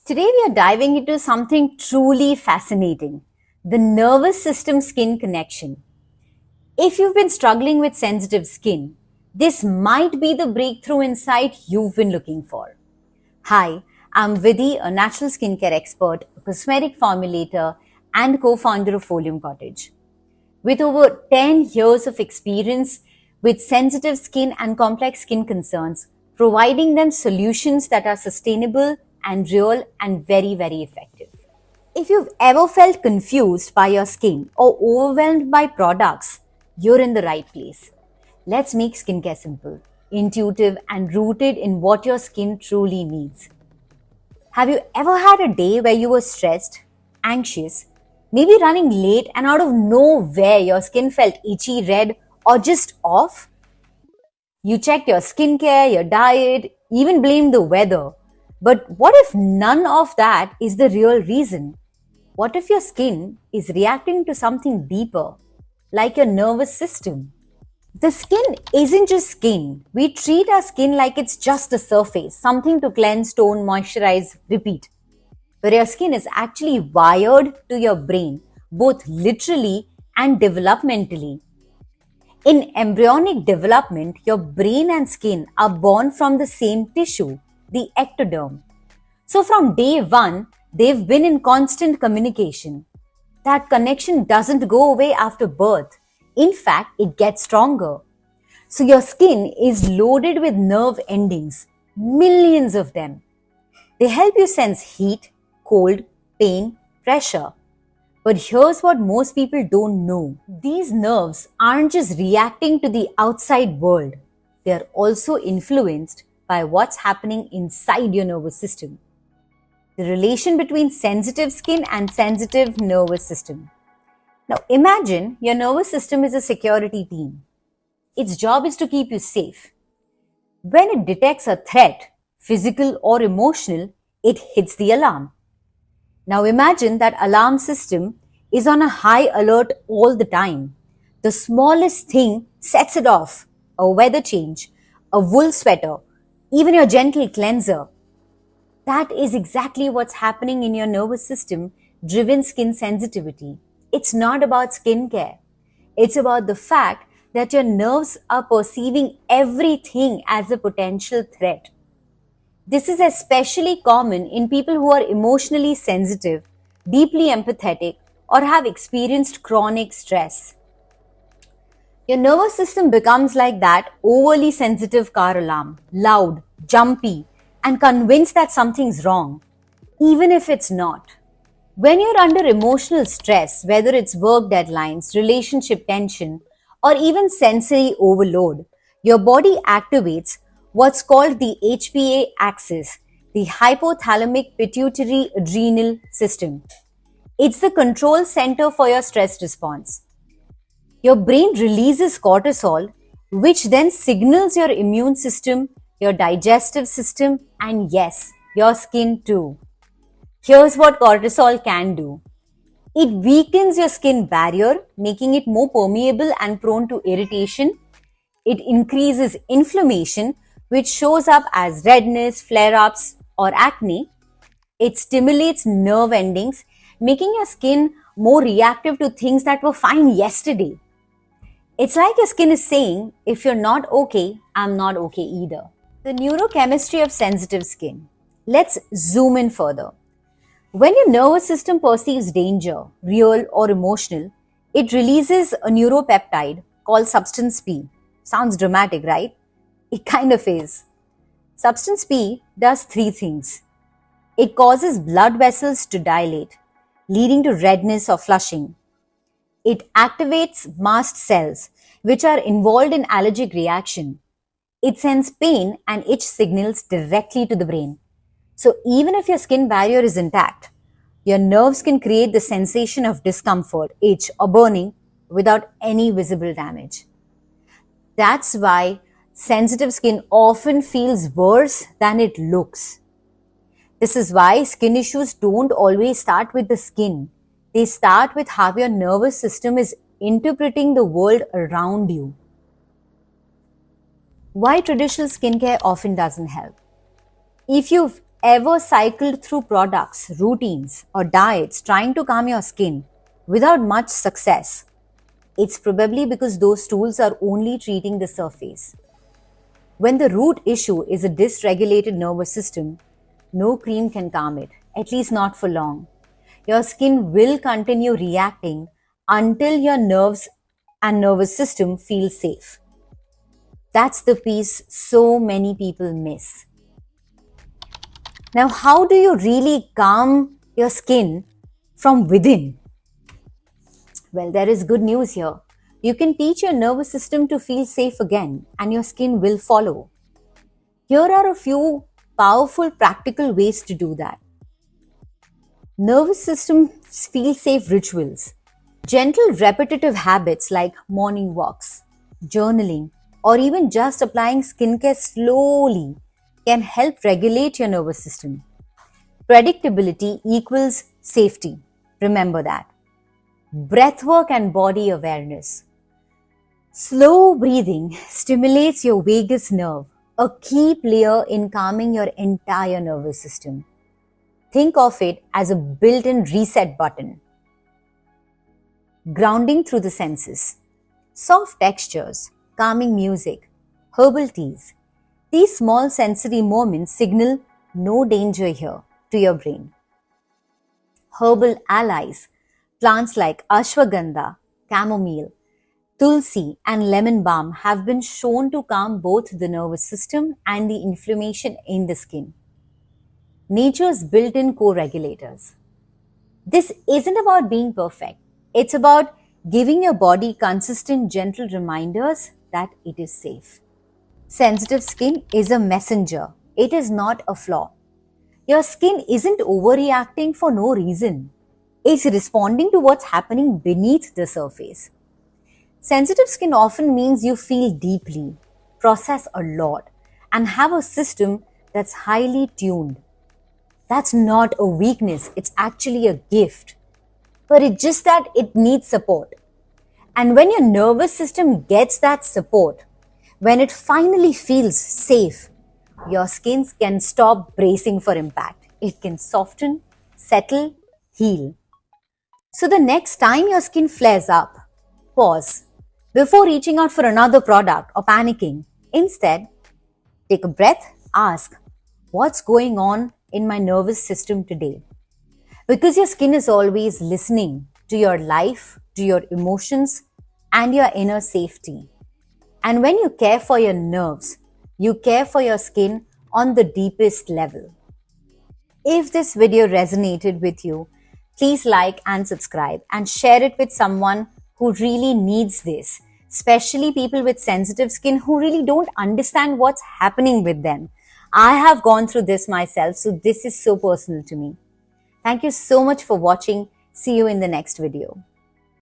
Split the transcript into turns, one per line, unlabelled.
Today we are diving into something truly fascinating, the nervous system skin connection. If you've been struggling with sensitive skin, this might be the breakthrough insight you've been looking for. Hi, I'm Vidhi, a natural skincare expert, a cosmetic formulator, and co-founder of Folium Cottage. With over 10 years of experience with sensitive skin and complex skin concerns, providing them solutions that are sustainable and real and very, very effective. If you've ever felt confused by your skin or overwhelmed by products, you're in the right place. Let's make skincare simple, intuitive, and rooted in what your skin truly needs. Have you ever had a day where you were stressed, anxious, maybe running late, and out of nowhere your skin felt itchy, red, or just off? You checked your skincare, your diet, even blamed the weather. But what if none of that is the real reason? What if your skin is reacting to something deeper, like your nervous system? The skin isn't just skin. We treat our skin like it's just a surface, something to cleanse, tone, moisturize, repeat. But your skin is actually wired to your brain, both literally and developmentally. In embryonic development, your brain and skin are born from the same tissue, the ectoderm. So from day one, they've been in constant communication. That connection doesn't go away after birth. In fact, it gets stronger. So your skin is loaded with nerve endings, millions of them. They help you sense heat, cold, pain, pressure. But here's what most people don't know. These nerves aren't just reacting to the outside world. They're also influenced by what's happening inside your nervous system. The relation between sensitive skin and sensitive nervous system. Now imagine your nervous system is a security team. Its job is to keep you safe. When it detects a threat, physical or emotional, it hits the alarm. Now imagine that alarm system is on a high alert all the time. The smallest thing sets it off. A weather change, a wool sweater, even your gentle cleanser. That is exactly what's happening in your nervous system driven skin sensitivity. It's not about skincare. It's about the fact that your nerves are perceiving everything as a potential threat. This is especially common in people who are emotionally sensitive, deeply empathetic, or have experienced chronic stress. Your nervous system becomes like that overly sensitive car alarm, loud, jumpy, and convinced that something's wrong, even if it's not. When you're under emotional stress, whether it's work deadlines, relationship tension, or even sensory overload, your body activates what's called the HPA axis, the hypothalamic pituitary adrenal system. It's the control center for your stress response. Your brain releases cortisol, which then signals your immune system, your digestive system, and yes, your skin too. Here's what cortisol can do. It weakens your skin barrier, making it more permeable and prone to irritation. It increases inflammation, which shows up as redness, flare-ups, or acne. It stimulates nerve endings, making your skin more reactive to things that were fine yesterday. It's like your skin is saying, if you're not okay, I'm not okay either. The neurochemistry of sensitive skin. Let's zoom in further. When your nervous system perceives danger, real or emotional, it releases a neuropeptide called substance P. Sounds dramatic, right? It kind of is. Substance P does three things. It causes blood vessels to dilate, leading to redness or flushing. It activates mast cells, which are involved in allergic reaction. It sends pain and itch signals directly to the brain. So even if your skin barrier is intact, your nerves can create the sensation of discomfort, itch, or burning without any visible damage. That's why sensitive skin often feels worse than it looks. This is why skin issues don't always start with the skin. They start with how your nervous system is interpreting the world around you. Why traditional skincare often doesn't help. If you've ever cycled through products, routines, or diets trying to calm your skin without much success, it's probably because those tools are only treating the surface. When the root issue is a dysregulated nervous system, no cream can calm it, at least not for long. Your skin will continue reacting until your nerves and nervous system feel safe. That's the piece so many people miss. Now, how do you really calm your skin from within? Well, there is good news here. You can teach your nervous system to feel safe again, and your skin will follow. Here are a few powerful practical ways to do that. Nervous system feel safe rituals. Gentle repetitive habits like morning walks, journaling, or even just applying skincare slowly can help regulate your nervous system. Predictability equals safety. Remember that. Breathwork and body awareness. Slow breathing stimulates your vagus nerve, a key player in calming your entire nervous system. Think of it as a built-in reset button. Grounding through the senses. Soft textures, calming music, herbal teas. These small sensory moments signal no danger here to your brain. Herbal allies. Plants like ashwagandha, chamomile, tulsi, and lemon balm have been shown to calm both the nervous system and the inflammation in the skin. Nature's built-in co-regulators. This isn't about being perfect. It's about giving your body consistent, gentle reminders that it is safe. Sensitive skin is a messenger. It is not a flaw. Your skin isn't overreacting for no reason. It's responding to what's happening beneath the surface. Sensitive skin often means you feel deeply, process a lot, and have a system that's highly tuned. That's not a weakness, it's actually a gift. But it's just that it needs support. And when your nervous system gets that support, when it finally feels safe, your skin can stop bracing for impact. It can soften, settle, heal. So the next time your skin flares up, pause before reaching out for another product or panicking. Instead, take a breath, ask, what's going on in my nervous system today? Because your skin is always listening to your life, to your emotions, and your inner safety. And when you care for your nerves, you care for your skin on the deepest level. If this video resonated with you, please like and subscribe and share it with someone who really needs this, especially people with sensitive skin who really don't understand what's happening with them. I have gone through this myself, so this is so personal to me. Thank you so much for watching. See you in the next video.